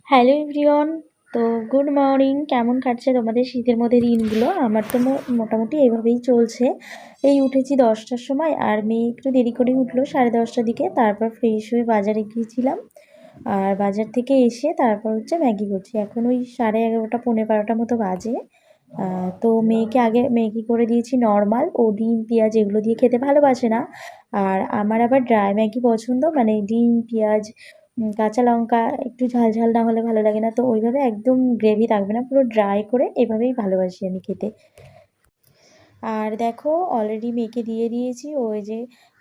Hello everyone. তো good morning. কেমন কাটছে তোমাদের শীতের মধ্যে দিনগুলো? আমার তো মোটামুটি এভাবেই চলছে। এই উঠেছি 10টার সময়, আর মেয়ে একটু দেরি করেই উঠলো 10:30টার দিকে। তারপর ফ্রেশ হয়ে বাজারে গিয়েছিলাম, আর বাজার থেকে এসে তারপর হচ্ছে ম্যাগি করছি। এখন ওই 11:30 পৌনে 12টার মতো বাজে। তো মেয়েকে আগে ম্যাগি করে দিয়েছি নর্মাল, ও ডিম পেঁয়াজ এগুলো দিয়ে খেতে ভালোবাসে না। আর আমার আবার ড্রাই ম্যাগি পছন্দ, মানে ডিম পেঁয়াজ কাঁচা লঙ্কা একটু ঝাল ঝাল না হলে ভালো লাগে না। তো ওইভাবে একদম গ্রেভি থাকবে না, পুরো ড্রাই করে এভাবেই ভালোবাসি আমি খেতে। আর দেখো অলরেডি মেয়েকে দিয়ে দিয়েছি, ওই যে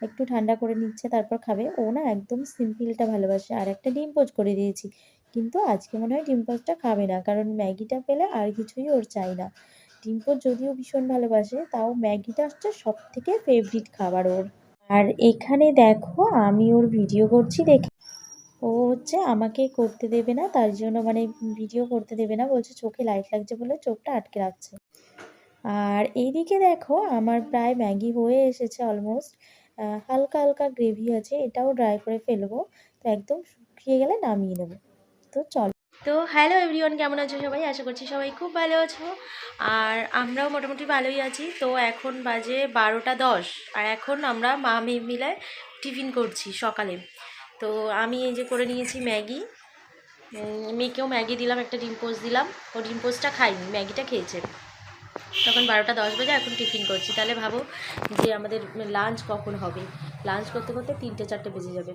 একটু ঠান্ডা করে নিচ্ছে তারপর খাবে। ও না একদম সিম্পলটা ভালোবাসে। আর একটা ডিম পোচ করে দিয়েছি, কিন্তু আজকে মনে হয় ডিম পোচটা খাবে না, কারণ ম্যাগিটা পেলে আর কিছুই ওর চাই না। ডিম পোচ যদিও ভীষণ ভালোবাসে, তাও ম্যাগিটা হচ্ছে সব থেকে ফেভারিট খাবার ওর। আর এখানে দেখো আমি ওর ভিডিও করছি দেখে ও হচ্ছে আমাকে করতে দেবে না, তার জন্য মানে ভিডিও করতে দেবে না, বলছে চোখে লাইট লাগছে বলে চোখটা আটকে রাখছে। আর এইদিকে দেখো আমার প্রায় ম্যাগি হয়ে এসেছে অলমোস্ট। হালকা হালকা গ্রেভি আছে, এটাও ড্রাই করে ফেলবো। তো একদম শুকিয়ে গেলে নামিয়ে নেবো। তো চল। তো হ্যালো এভরিওয়ান, কেমন আছো সবাই? আশা করছি সবাই খুব ভালো আছো। আর আমরাও মোটামুটি ভালোই আছি। তো এখন বাজে 12টা 10, আর এখন আমরা মা মেয়ে মিলে টিফিন করছি সকালে। তো আমি এই যে করে নিয়েছি ম্যাগি। মেয়েকেও ম্যাগি দিলাম, একটা ডিম পোস্ট দিলাম। ও ডিম পোস্টটা খায়নি, ম্যাগিটা খেয়েছে। তখন 12টা 10 বাজে, এখন টিফিন করছি। তাহলে ভাবো যে আমাদের লাঞ্চ কখন হবে। লাঞ্চ করতে করতে 3টে 4টে বেজে যাবে।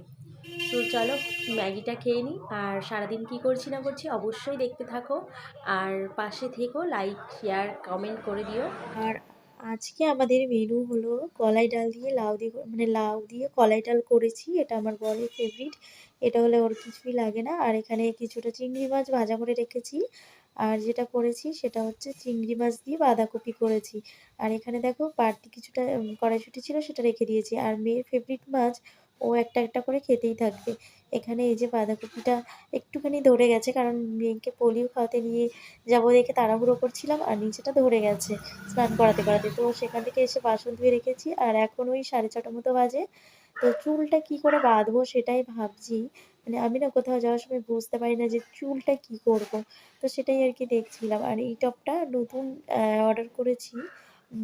তো চলো ম্যাগিটা খেয়ে নিই। আর সারাদিন কী করছি না করছি অবশ্যই দেখতে থাকো, আর পাশে থেকো, লাইক শেয়ার কমেন্ট করে দিও। আর আজকে আমাদের মেনু হলো কলাই ডাল দিয়ে লাউ দিয়ে, মানে লাউ দিয়ে কলাই ডাল করেছি। এটা আমার বরের ফেভারিট। এটা হলে ওর কিছুই লাগে না। আর এখানে কিছুটা চিংড়ি মাছ ভাজা করে রেখেছি। আর যেটা করেছি সেটা হচ্ছে চিংড়ি মাছ দিয়ে বাঁধাকপি করেছি। আর এখানে দেখো বাড়তি কিছুটা কড়াইশুঁটি ছিল, সেটা রেখে দিয়েছি। আর মেয়ের ফেভারিট মাছ, ও একটা একটা করে খেতেই থাকবে। এখানে এই যে বাঁধাকপিটা একটুখানি ধরে গেছে, কারণ মেয়েকে পোলিও খাওয়াতে নিয়ে যাবো দেখে তাড়াহুড়ো করছিলাম, আর নিচেটা ধরে গেছে স্নান করাতে করাতে। তো সেখান থেকে এসে বাসন ধুয়ে রেখেছি। আর এখন ওই 6:30 মতো বাজে। তো চুলটা কি করে বাঁধবো সেটাই ভাবছি। মানে আমি না কোথাও যাওয়ার সময় বুঝতে পারি না যে চুলটা কি করব। তো সেটাই আর কি দেখছিলাম। আর এই টপটা নতুন অর্ডার করেছি।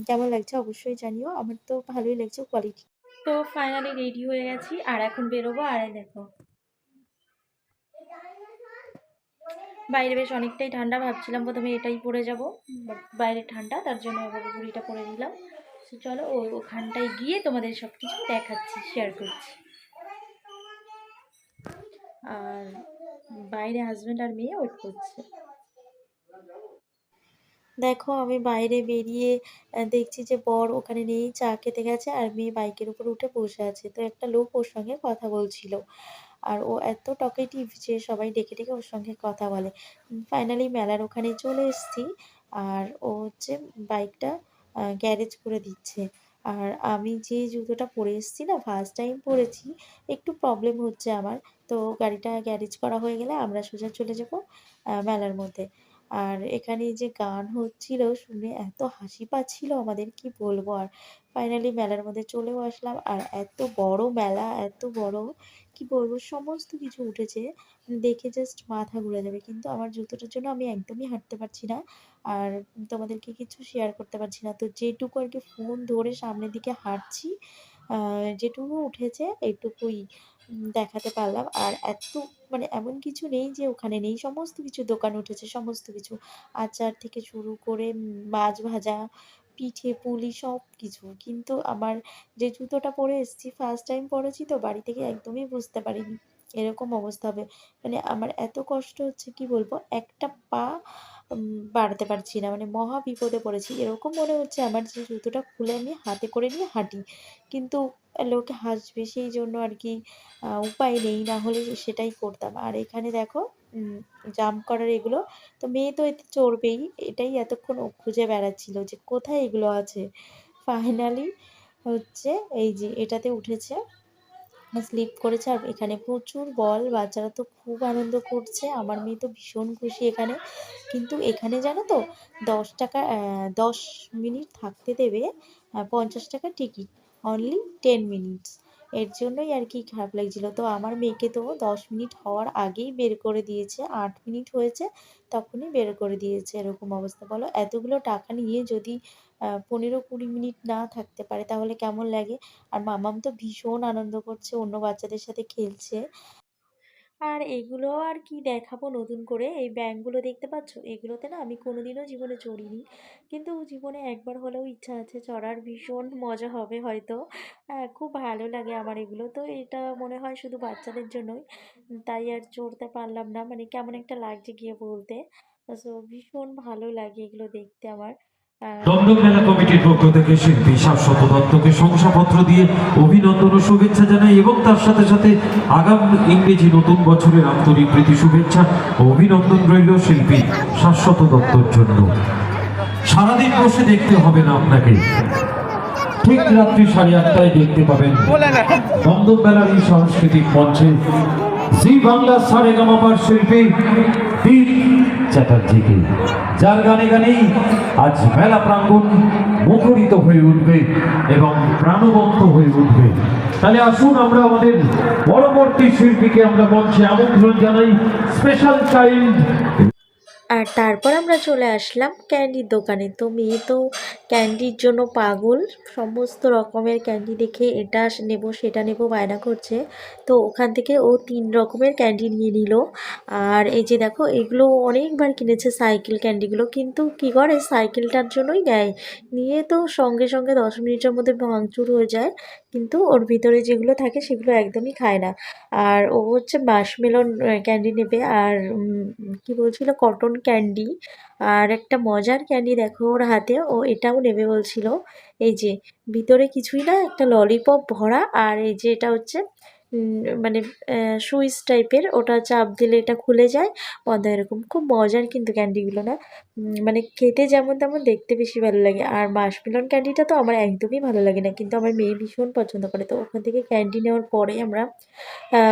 কেমন লাগছে অবশ্যই জানিও। আমার তো ভালোই লাগছে কোয়ালিটি। তো ফাইনালি রেডি হয়ে গেছি, আর এখন বেরোবো। আর এই দেখো বাইরে বেশ অনেকটাই ঠান্ডা, ভাবছিলাম প্রথমে এটাই পরে যাব, বাট বাইরে ঠান্ডা, তার জন্য এবার ঘুড়িটা পরে নিলাম। তো চলো ওখানটায় গিয়ে তোমাদের সব কিছু দেখাচ্ছি, শেয়ার করছি। আর বাইরে হাজব্যান্ড আর মেয়ে ওয়েট করছে। দেখো আমি বাইরে বেরিয়ে দেখছি যে বর ওখানে নেই, চা খেতে গেছে, আর মেয়ে বাইকের উপর উঠে বসে আছে। তো একটা লোক ওর সঙ্গে কথা বলছিল। আর ও এত টকেটিভ যে সবাই ডেকে ডেকে ওর সঙ্গে কথা বলে। ফাইনালি মেলার ওখানে চলে এসেছি। আর ও হচ্ছে বাইকটা গ্যারেজ করে দিচ্ছে। আর আমি যে জুতোটা পরে এসেছি না, ফার্স্ট টাইম পরেছি, একটু প্রবলেম হচ্ছে আমার। তো গাড়িটা গ্যারেজ করা হয়ে গেলে আমরা সোজা চলে যাব মেলার মধ্যে। আর এখানে যে গান হচ্ছিল শুনে এত হাসি পাচ্ছিল আমাদের, কি বলবো আর। ফাইনালি মেলার মধ্যে চলেও আসলাম। আর এত বড় মেলা, এত বড়, কি বলবো, সমস্ত কিছু উঠেছে, দেখে জাস্ট মাথা ঘুরে যাবে। কিন্তু আমার জুতোটার জন্য আমি একদমই হাঁটতে পারছি না, আর তোমাদেরকে কিছু শেয়ার করতে পারছি না। তো যেটুকু আর কি ফোন ধরে সামনের দিকে হাঁটছি, যেটুকু উঠেছে এইটুকুই দেখাতে পারলাম। আর এত, মানে এমন কিছু নেই যে ওখানে নেই, সমস্ত কিছু দোকান উঠেছে, সমস্ত কিছু, আচার থেকে শুরু করে মাছ ভাজা, পিঠে পুলি সব কিছু। কিন্তু আমার যে জুতোটা পরে এসেছি, ফার্স্ট টাইম পরেছি, তো বাড়ি থেকে একদমই বুঝতে পারিনি এরকম অবস্থা হবে। মানে আমার এত কষ্ট হচ্ছে, কি বলবো, একটা পা বাড়াতে পারছি না, মানে মহা বিপদে পড়েছি। এরকম মনে হচ্ছে আমার যে জুতোটা খুলে আমি হাতে করে নিয়ে হাঁটি, কিন্তু লোকে হাসবে, সেই জন্য আর কি উপায় নেই, না হলে সেটাই করতাম। আর এখানে দেখো জাম্প করার এগুলো, তো মেয়ে তো এতে চড়বেই, এটাই এতক্ষণ ও খুঁজে বেড়াচ্ছিল যে কোথায় এগুলো আছে। ফাইনালি হচ্ছে এই যে এটাতে উঠেছে, স্লিপ করেছে। আর এখানে প্রচুর বল, বাচ্চারা তো খুব আনন্দ করছে, আমার মেয়ে তো ভীষণ খুশি এখানে। কিন্তু এখানে জানো তো 10 টাকা 10 মিনিট থাকতে দেবে, 50 টাকা টিকিট, অনলি 10 মিনিটস। এর জন্যই আর কি খারাপ লাগছিল। তো আমার মেয়েকে তো 10 মিনিট হওয়ার আগেই বের করে দিয়েছে, 8 মিনিট হয়েছে তখনই বের করে দিয়েছে, এরকম অবস্থা। বলো এতগুলো টাকা নিয়ে যদি 15-20 মিনিট না থাকতে পারে তাহলে কেমন লাগে। আর মামাম তো ভীষণ আনন্দ করছে, অন্য বাচ্চাদের সাথে খেলছে। আর এগুলো আর কি দেখাবো নতুন করে, এই ব্যাঙগুলো দেখতে পাচ্ছ, এগুলোতে না আমি কোনোদিনও জীবনে চড়িনি, কিন্তু জীবনে একবার হলেও ইচ্ছা আছে চড়ার, ভীষণ মজা হবে হয়তো। খুব ভালো লাগে আমার এগুলো, তো এটা মনে হয় শুধু বাচ্চাদের জন্যই, তাই আর চড়তে পারলাম না, মানে কেমন একটা লাগছে গিয়ে বলতে। তো ভীষণ ভালো লাগে এগুলো দেখতে আমার। দমদম মেলা কমিটির পক্ষ থেকে শিল্পী শাশ্বত দত্তকে শংসাপত্র দিয়ে অভিনন্দন ও শুভেচ্ছা জানাই, এবং তার সাথে সাথে আগামী ইংরেজি নতুন বছরের আন্তরিক প্রীতি শুভেচ্ছা ও অভিনন্দন রইল শিল্পী শাশ্বত দত্তর জন্য। সারাদিন বসে দেখতে হবে না আপনাকে, ঠিক রাত্রি 8:30টায় দেখতে পাবেন দমদম মেলার এই সাংস্কৃতিক মঞ্চে জি বাংলা সারেগামাপার শিল্পী দীপ চ্যাটার্জিকে, যার গানে গানেই আজ মেলা প্রাঙ্গণ মুখরিত হয়ে উঠবে এবং প্রাণবন্ত হয়ে উঠবে। তাহলে আসুন আমরা আমাদের পরবর্তী শিল্পীকে আমরা মঞ্চে আমন্ত্রণ জানাই, স্পেশাল চাইল্ড। আর তারপর আমরা চলে আসলাম ক্যান্ডির দোকানে। তো মেয়ে তো ক্যান্ডির জন্য পাগল, সমস্ত রকমের ক্যান্ডি দেখে এটা নেব সেটা নেব বায়না করছে। তো ওখান থেকে ও 3 রকমের ক্যান্ডি নিয়ে নিল। আর এই যে দেখো, এগুলো অনেকবার কিনেছে সাইকেল ক্যান্ডিগুলো, কিন্তু কি করে সাইকেলটার জন্যই নেয়, নিয়ে তো সঙ্গে সঙ্গে 10 মিনিটের মধ্যে ভাঙচুর হয়ে যায়, কিন্তু ওর ভিতরে যেগুলো থাকে সেগুলো একদমই খায় না। আর ও হচ্ছে মাশমেলন ক্যান্ডি নেবে, আর কি বলছিল কটন ক্যান্ডি, আর একটা মজার ক্যান্ডি দেখো ওর হাতে, ও এটাও নেবে বলছিল। এই যে ভিতরে কিছুই না, একটা ললিপপ ভরা, আর এই যে এটা হচ্ছে মানে সুইচ টাইপের, ওটা চাপ দিলে এটা খুলে যায় বন্ধ, এরকম খুব মজার কিন্তু ক্যান্ডিগুলো না, মানে খেতে যেমন তেমন দেখতে বেশি ভালো লাগে। আর মাশমেলন ক্যান্ডিটা তো আমার একদমই ভালো লাগে না, কিন্তু আমার মেয়ে ভীষণ পছন্দ করে। তো ওখান থেকে ক্যান্ডি নেওয়ার পরে আমরা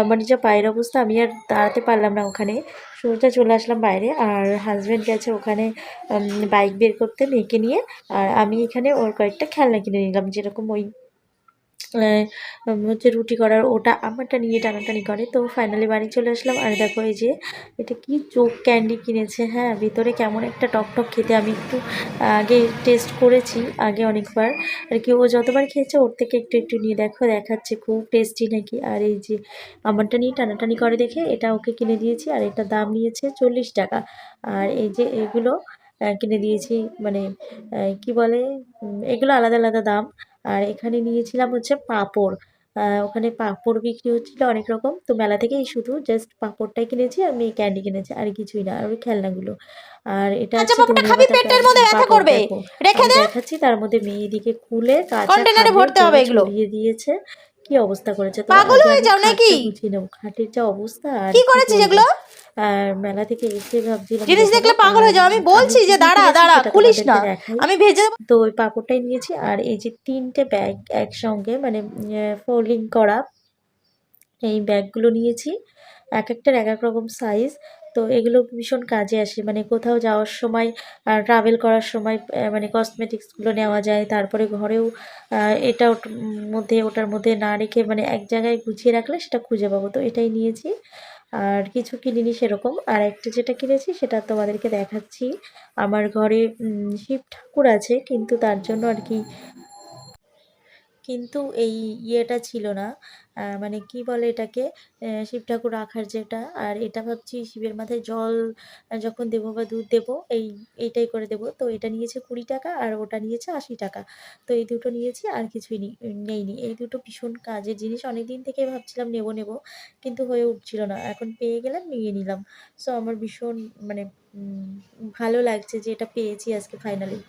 মানে যা পায়ের অবস্থা, আমি আর দাঁড়াতে পারলাম না ওখানে, সোজা চলে আসলাম বাইরে। আর হাজব্যান্ড গেছে ওখানে বাইক বের করতে মেয়েকে নিয়ে, আর আমি এখানে ওর কয়েকটা খেলনা কিনে নিলাম, যেরকম ওই হচ্ছে রুটি করার, ওটা আমারটা নিয়ে টানাটানি করে। তো ফাইনালি বাড়ি চলে আসলাম। আর দেখো এই যে এটা কি চোখ ক্যান্ডি কিনেছে, হ্যাঁ ভিতরে কেমন একটা টক টক খেতে, আমি একটু আগে টেস্ট করেছি আগে অনেকবার আর কি, ও যতবার খেয়েছে ওর থেকে একটু একটু নিয়ে দেখো দেখাচ্ছে খুব টেস্টি নাকি। আর এই যে আমারটা নিয়ে টানাটানি করে দেখে এটা ওকে কিনে দিয়েছি, আর এটা দাম নিয়েছে 40 টাকা। আর এই যে এগুলো কিনে দিয়েছি, মানে কি বলে, এগুলো আলাদা আলাদা দাম। আর এখানে নিয়েছিলাম হচ্ছে পাঁপড়, ওখানে পাঁপড় বিক্রি হচ্ছিলো অনেক রকম, তো মেলা থেকেই শুধু জাস্ট পাঁপড়টাই কিনেছি, আর মেয়ে ক্যান্ডি কিনেছে, আর কিছুই না, আর ওই খেলনাগুলো। আর এটা হচ্ছে ধনেপাতা পাঁপড়, দেখো আমি দেখাচ্ছি, তার মধ্যে মেয়ে এদিকে খুলে কাঁচা খাবে বলে ছড়িয়ে দিয়েছে, কি অবস্থা করেছে। তো আগে আমি খাটটা গুছিয়ে নেবো, খাটের যা অবস্থা আর কি বলবো। আর মেলা থেকে এসে ভাবছিলাম জিনিস দেখলে পাগল হয়ে যাও। আমি বলছি যে দাঁড়া দাঁড়া, খুলিস না, আমি ভেজে দেবো। তো ওই পাঁপড়টাই নিয়েছি। আর এই যে 3টে ব্যাগ একসঙ্গে, মানে ফোল্ডিং করা এই ব্যাগগুলো নিয়েছি, এক একটার এক এক রকম সাইজ। তো এগুলো ভীষণ কাজে আসে, মানে কোথাও যাওয়ার সময়, ট্রাভেল করার সময়, মানে কসমেটিক্সগুলো নেওয়া যায়, তারপরে ঘরেও এটা মধ্যে ওটার মধ্যে না রেখে, মানে এক জায়গায় গুছিয়ে রাখলে সেটা খুঁজে পাবো, তো এটাই নিয়েছি। আর কিছু কিনিনি সেরকম। আর একটা যেটা কিনেছি সেটা তোমাদেরকে দেখাচ্ছি, আমার ঘরে শিব ঠাকুর আছে, কিন্তু তার জন্য আর কি, কিন্তু এই ইয়েটা ছিল না, মানে কি বলে এটাকে, শিব ঠাকুর রাখার যেটা। আর এটা ভাবছি শিবের মাথায় জল যখন দেবো বা দুধ দেবো, এইটাই করে দেবো। তো এটা নিয়েছে 20 টাকা, আর ওটা নিয়েছে 80 টাকা। তো এই দুটো নিয়েছি, আর কিছুই নেইনি। এই দুটো ভীষণ কাজের জিনিস, অনেক দিন থেকে ভাবছিলাম নেব নেব, কিন্তু হয়ে উঠছিল না, এখন পেয়ে গেলাম নিয়ে নিলাম। সো আমার ভীষণ মানে ভালো লাগছে যে এটা পেয়েছি আজকে ফাইনালি।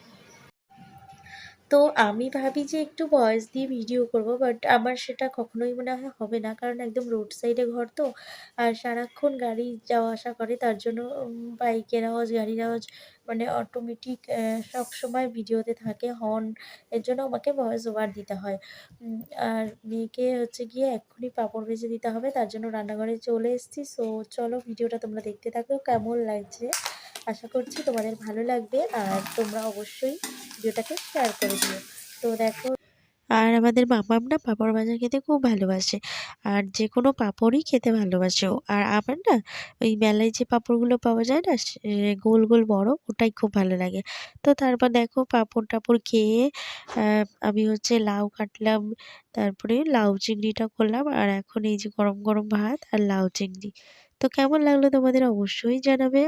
তো আমি ভাবি যে একটু ভয়েস দিয়ে ভিডিও করব, বাট আমার সেটা কখনোই মনে হয় হবে না, কারণ একদম রোড সাইডে ঘর তো, আর সারাক্ষণ গাড়ি যাওয়া আসা করে, তার জন্য বাইকের আওয়াজ, গাড়ির আওয়াজ, মানে অটোমেটিক সবসময় ভিডিওতে থাকে হর্ন, এর জন্য আমাকে ভয়েস ওভার দিতে হয়। আর মেয়েকে হচ্ছে গিয়ে এক্ষুনি পাঁপড় ভেজে দিতে হবে, তার জন্য রান্নাঘরে চলে এসেছি। সো চলো ভিডিওটা তোমরা দেখতে থাকো, কেমন লাগছে আশা করছি তোমাদের ভালো লাগবে, আর তোমরা অবশ্যই ভিডিওটাকে শেয়ার করে দিও। তো দেখো, আর আমাদের মামাম না পাঁপড় ভাজা খেতে খুব ভালোবাসে। আর যে কোনো পাঁপড়ই খেতে ভালোবাসে ও। আর আমার না ওই মেলায় যে পাঁপড়গুলো পাওয়া যায় না গোল গোল বড়, ওটাই খুব ভালো লাগে। তো তারপর দেখো পাঁপড়-টাপড় খেয়ে আমি হচ্ছে লাউ কাটলাম, তারপরে লাউ চিংড়িটা করলাম, আর এখন এই যে গরম গরম ভাত আর লাউ চিংড়ি। তো কেমন লাগলো তোমাদের অবশ্যই জানাবে।